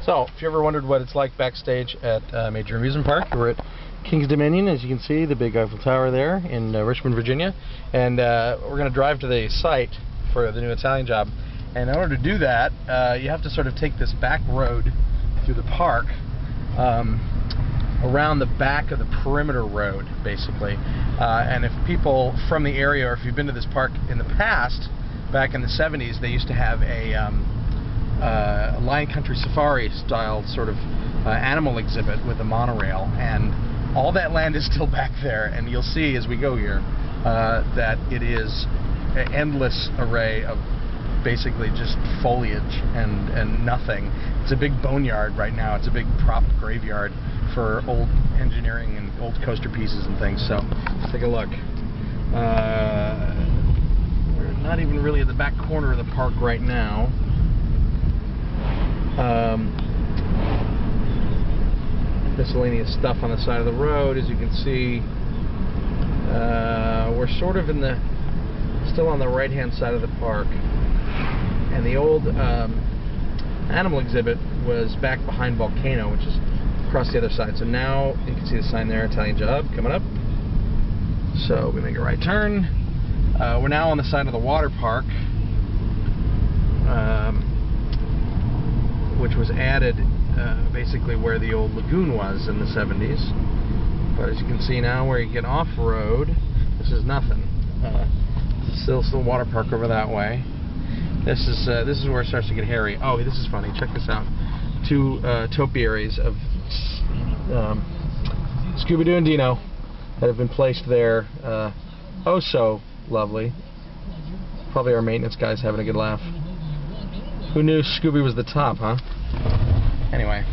So, if you ever wondered what it's like backstage at a major amusement park, we're at King's Dominion, as you can see, the big Eiffel Tower there in Richmond, Virginia. And we're going to drive to the site for the new Italian Job. And in order to do that, you have to sort of take this back road through the park, around the back of the perimeter road, basically. And if people from the area, or if you've been to this park in the past, back in the 70s, they used to have a Lion Country Safari style sort of animal exhibit with a monorail, and all that land is still back there, and you'll see as we go here that it is an endless array of basically just foliage and nothing. It's a big boneyard right now. It's a big prop graveyard for old engineering and old coaster pieces and things. So let's take a look. We're not even really at the back corner of the park right now. Miscellaneous stuff on the side of the road, as you can see. We're sort of still on the right-hand side of the park, and the old animal exhibit was back behind Volcano, which is across the other side. So now you can see the sign there, Italian Job, coming up. So we make a right turn. We're now on the side of the water park, which was added basically where the old lagoon was in the 70s. But as you can see now, where you get off-road, this is nothing. Still water park over that way. This is where it starts to get hairy. Oh, this is funny. Check this out. Two topiaries of Scooby-Doo and Dino that have been placed there. Oh, so lovely. Probably our maintenance guy's having a good laugh. Who knew Scooby was the top, huh? Anyway,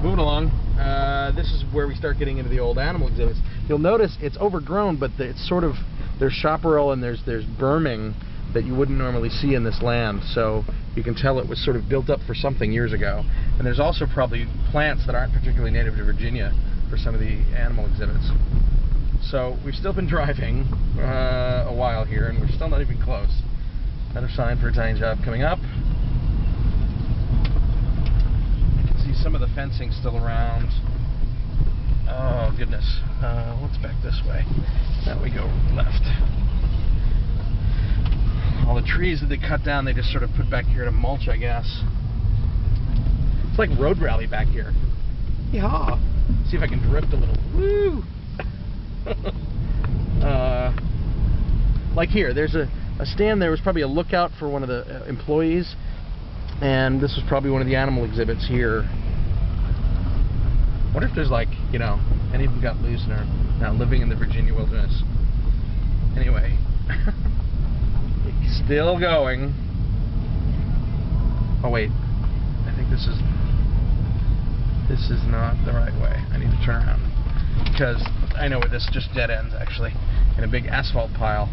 moving along. This is where we start getting into the old animal exhibits. You'll notice it's overgrown, but it's sort of, there's chaparral and there's berming that you wouldn't normally see in this land. So you can tell it was sort of built up for something years ago. And there's also probably plants that aren't particularly native to Virginia for some of the animal exhibits. So we've still been driving a while here, and we're still not even close. Another sign for Italian Job coming up. You can see some of the fencing still around. Oh goodness. Let's back this way. Now we go left. All the trees that they cut down, they just sort of put back here to mulch, I guess. It's like road rally back here. Yeehaw! See if I can drift a little. Woo! Like here, there's a stand. There was probably a lookout for one of the employees, and this was probably one of the animal exhibits here. Wonder if there's, like, you know, any of them got loose and are now living in the Virginia wilderness. Anyway, still going. Oh wait, I think this is not the right way. I need to turn around, because I know where this just dead ends, actually, in a big asphalt pile.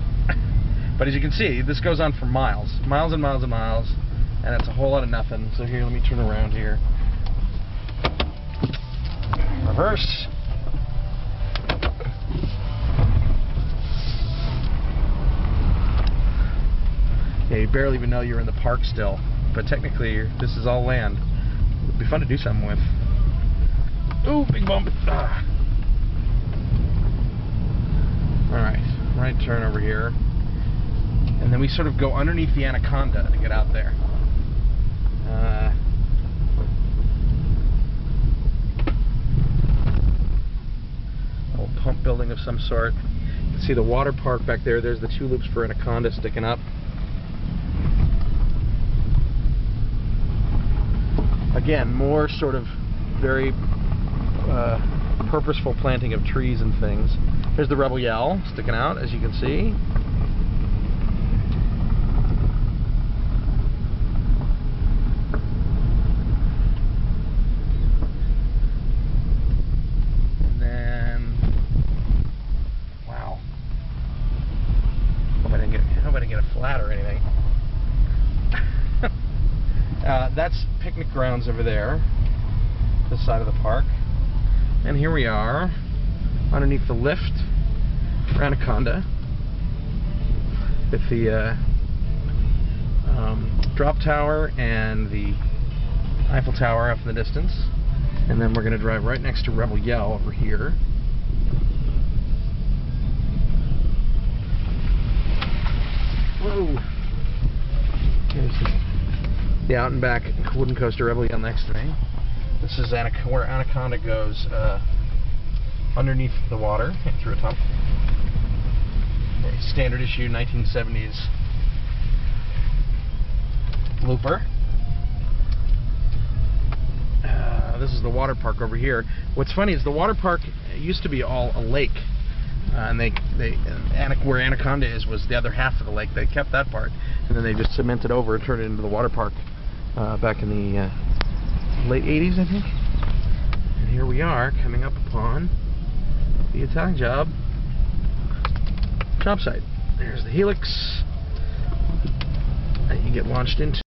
But as you can see, this goes on for miles and miles and miles, and it's a whole lot of nothing. So here, let me turn around here. Reverse. Yeah, you barely even know you're in the park still, but technically this is all land. It'd be fun to do something with. Ooh, big bump. Ah. Alright, right turn over here. And then we sort of go underneath the Anaconda to get out there. Old pump building of some sort. You can see the water park back there. There's the two loops for Anaconda sticking up. Again, more sort of very purposeful planting of trees and things. There's the Rebel Yell sticking out, as you can see. And then, wow. Hope I didn't get a flat or anything. That's picnic grounds over there, this side of the park. And here we are, underneath the lift for Anaconda, with the drop tower and the Eiffel Tower off in the distance. And then we're going to drive right next to Rebel Yell over here. Whoa! There's the out and back wooden coaster, Rebel Yell, next to me. This is where Anaconda goes underneath the water through a tunnel. A standard issue 1970s looper. This is the water park over here. What's funny is the water park used to be all a lake, and where Anaconda was the other half of the lake. They kept that part, and then they just cemented over and turned it into the water park back in the late 80s, I think. And here we are coming up upon the Italian job site. There's the helix that you get launched into.